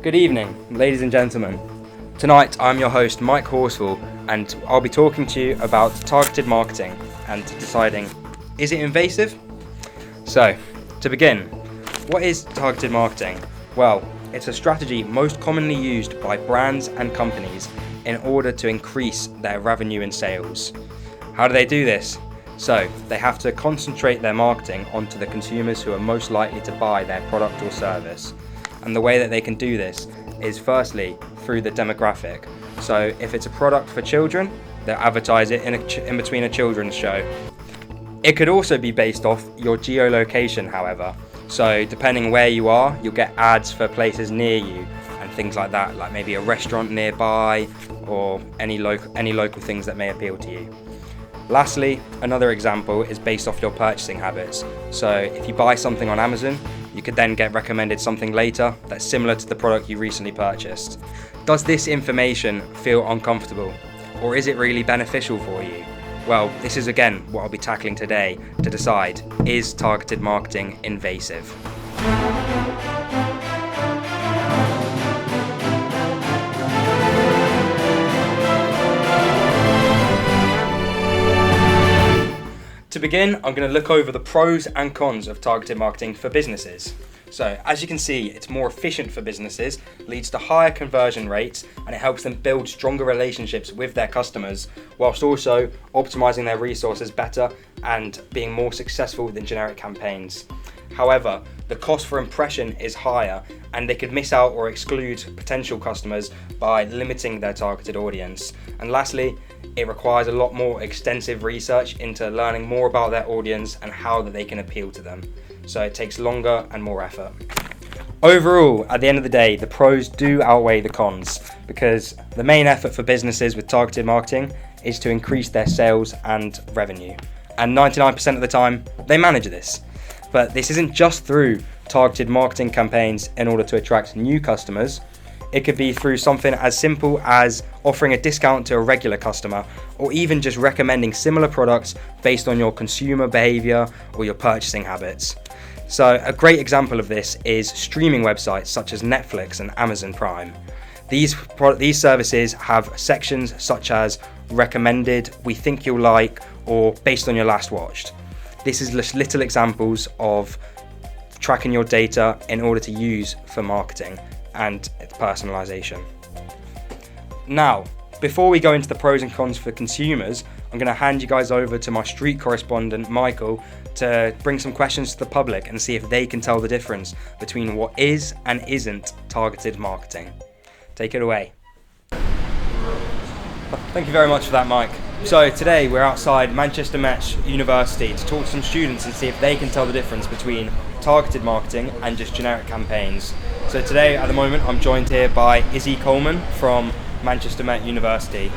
Good evening, ladies and gentlemen. Tonight I'm your host, Mike Horsfall, and I'll be talking to you about targeted marketing and deciding, is it invasive? So, to begin, what is targeted marketing? Well, it's a strategy most commonly used by brands and companies in order to increase their revenue and sales. How do they do this? So, they have to concentrate their marketing onto the consumers who are most likely to buy their product or service. And the way that they can do this is firstly through the demographic. So if it's a product for children, they'll advertise it in between a children's show. It could also be based off your geolocation, however. So depending where you are, you'll get ads for places near you and things like that, like maybe a restaurant nearby or any local things that may appeal to you. Lastly, another example is based off your purchasing habits. So if you buy something on Amazon, you could then get recommended something later that's similar to the product you recently purchased. Does this information feel uncomfortable, or is it really beneficial for you? Well, this is again what I'll be tackling today to decide, is targeted marketing invasive? To begin, I'm going to look over the pros and cons of targeted marketing for businesses. So, as you can see, it's more efficient for businesses, leads to higher conversion rates, and it helps them build stronger relationships with their customers, whilst also optimizing their resources better and being more successful than generic campaigns. However, the cost for impression is higher, and they could miss out or exclude potential customers by limiting their targeted audience. And lastly, it requires a lot more extensive research into learning more about their audience and how that they can appeal to them. So it takes longer and more effort. Overall, at the end of the day, the pros do outweigh the cons, because the main effort for businesses with targeted marketing is to increase their sales and revenue. And 99% of the time, they manage this. But this isn't just through targeted marketing campaigns in order to attract new customers. It could be through something as simple as offering a discount to a regular customer, or even just recommending similar products based on your consumer behavior or your purchasing habits. So a great example of this is streaming websites such as Netflix and Amazon Prime. These services have sections such as recommended, we think you'll like, or based on your last watched. This is just little examples of tracking your data in order to use for marketing and its personalization. Now, before we go into the pros and cons for consumers, I'm going to hand you guys over to my street correspondent, Michael, to bring some questions to the public and see if they can tell the difference between what is and isn't targeted marketing. Take it away. Thank you very much for that, Mike. So today we're outside Manchester Met University to talk to some students and see if they can tell the difference between targeted marketing and just generic campaigns. So today, at the moment, I'm joined here by Izzy Coleman from Manchester Met University.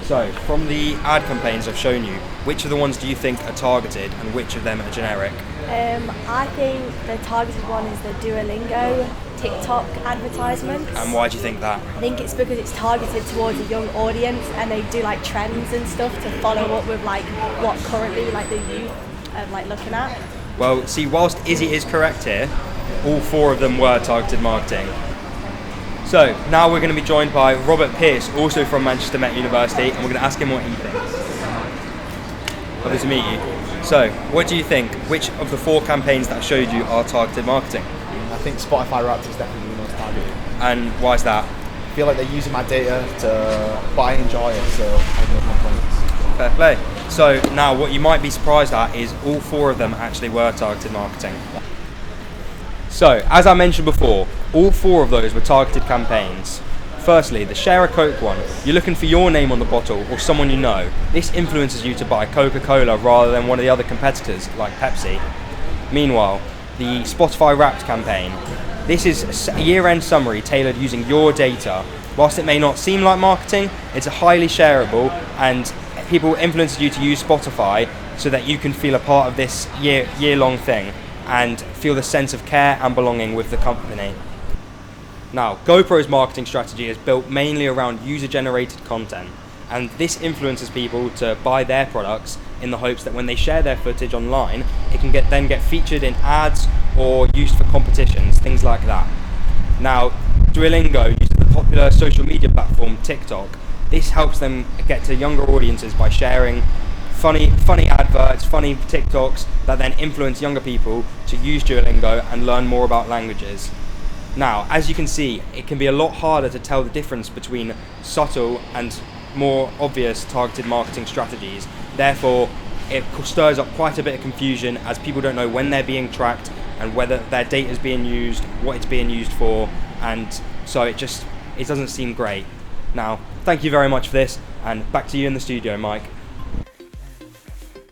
So, from the ad campaigns I've shown you, which of the ones do you think are targeted and which of them are generic? I think the targeted one is the Duolingo TikTok advertisements. And why do you think that? I think it's because it's targeted towards a young audience, and they do like trends and stuff to follow up with like what currently like the youth are like looking at. Well, see, whilst Izzy is correct here, all four of them were targeted marketing. So now we're going to be joined by Robert Pearce, also from Manchester Met University, and we're going to ask him what he thinks. Lovely to meet you. So, what do you think? Which of the four campaigns that I showed you are targeted marketing? I think Spotify Wrapped is definitely the most targeted. And why is that? I feel like they're using my data but I enjoy it, so I have no complaints. Fair play. So now what you might be surprised at is all four of them actually were targeted marketing. So, as I mentioned before, all four of those were targeted campaigns. Firstly, the Share a Coke one. You're looking for your name on the bottle or someone you know. This influences you to buy Coca-Cola rather than one of the other competitors like Pepsi. Meanwhile, the Spotify Wrapped campaign. This is a year-end summary tailored using your data. Whilst it may not seem like marketing, it's a highly shareable, and people influence you to use Spotify so that you can feel a part of this year-long thing and feel the sense of care and belonging with the company. Now, GoPro's marketing strategy is built mainly around user-generated content, and this influences people to buy their products in the hopes that when they share their footage online, it can then get featured in ads or used for competitions, things like that. Now, Duolingo uses the popular social media platform TikTok. This helps them get to younger audiences by sharing funny adverts, funny TikToks that then influence younger people to use Duolingo and learn more about languages. Now, as you can see, it can be a lot harder to tell the difference between subtle and more obvious targeted marketing strategies. Therefore, it stirs up quite a bit of confusion as people don't know when they're being tracked and whether their data is being used, what it's being used for, and so it doesn't seem great. Now, thank you very much for this, and back to you in the studio, Mike.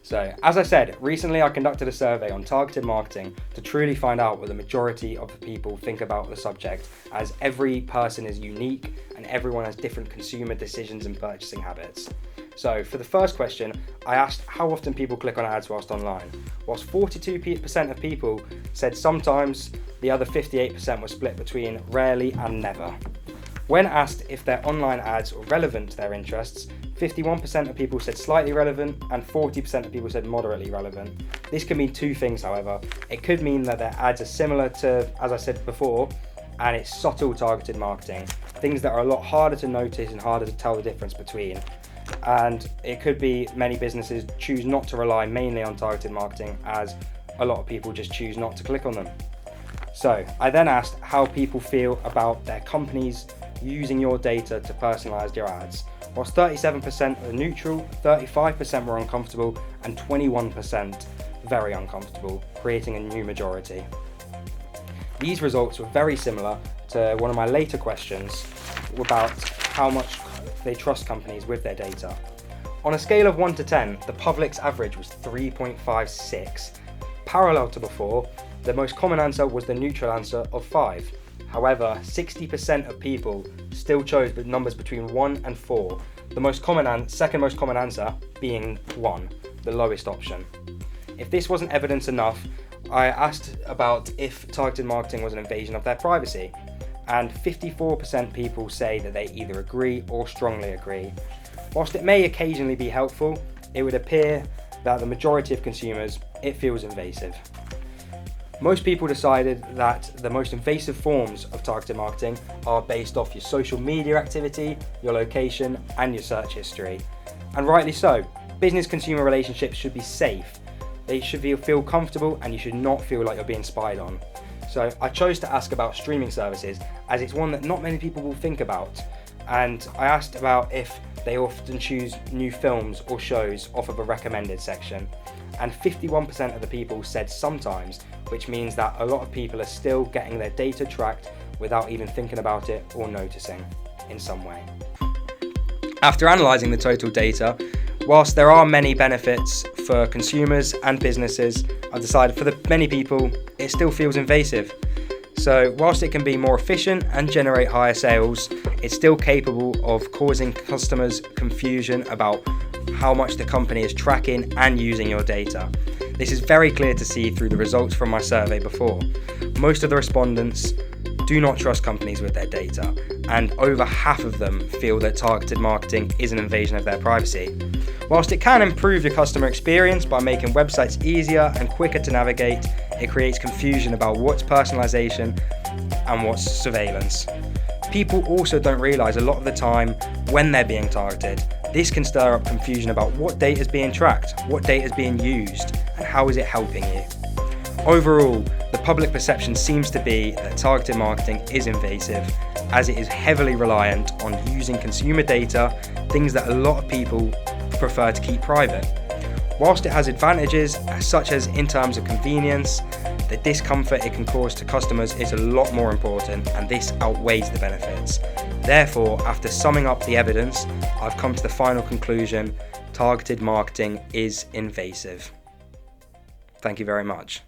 So, as I said, recently I conducted a survey on targeted marketing to truly find out what the majority of the people think about the subject, as every person is unique and everyone has different consumer decisions and purchasing habits. So, for the first question, I asked how often people click on ads whilst online. Whilst 42% of people said sometimes, the other 58% were split between rarely and never. When asked if their online ads were relevant to their interests, 51% of people said slightly relevant and 40% of people said moderately relevant. This can mean two things, however. It could mean that their ads are similar to, as I said before, and it's subtle targeted marketing, things that are a lot harder to notice and harder to tell the difference between. And it could be many businesses choose not to rely mainly on targeted marketing, as a lot of people just choose not to click on them. So I then asked how people feel about their companies using your data to personalise your ads. Whilst 37% were neutral, 35% were uncomfortable, and 21% very uncomfortable, creating a new majority. These results were very similar to one of my later questions about how much they trust companies with their data. On a scale of 1 to 10, the public's average was 3.56. Parallel to before, the most common answer was the neutral answer of 5. However, 60% of people still chose the numbers between 1 and 4, the second most common answer being 1, the lowest option. If this wasn't evidence enough, I asked about if targeted marketing was an invasion of their privacy, and 54% people say that they either agree or strongly agree. Whilst it may occasionally be helpful, it would appear that the majority of consumers, it feels invasive. Most people decided that the most invasive forms of targeted marketing are based off your social media activity, your location, and your search history. And rightly so. Business-consumer relationships should be safe. They should feel comfortable, and you should not feel like you're being spied on. So I chose to ask about streaming services, as it's one that not many people will think about. And I asked about if they often choose new films or shows off of a recommended section. And 51% of the people said sometimes, which means that a lot of people are still getting their data tracked without even thinking about it or noticing in some way. After analysing the total data, whilst there are many benefits for consumers and businesses, I've decided for the many people, it still feels invasive. So whilst it can be more efficient and generate higher sales, it's still capable of causing customers confusion about how much the company is tracking and using your data. This is very clear to see through the results from my survey before. Most of the respondents do not trust companies with their data, and over half of them feel that targeted marketing is an invasion of their privacy. Whilst it can improve your customer experience by making websites easier and quicker to navigate, it creates confusion about what's personalization and what's surveillance. People also don't realize a lot of the time when they're being targeted. This can stir up confusion about what data is being tracked, what data is being used, and how is it helping you. Overall, the public perception seems to be that targeted marketing is invasive, as it is heavily reliant on using consumer data, things that a lot of people prefer to keep private. Whilst it has advantages, such as in terms of convenience, the discomfort it can cause to customers is a lot more important, and this outweighs the benefits. Therefore, after summing up the evidence, I've come to the final conclusion: targeted marketing is invasive. Thank you very much.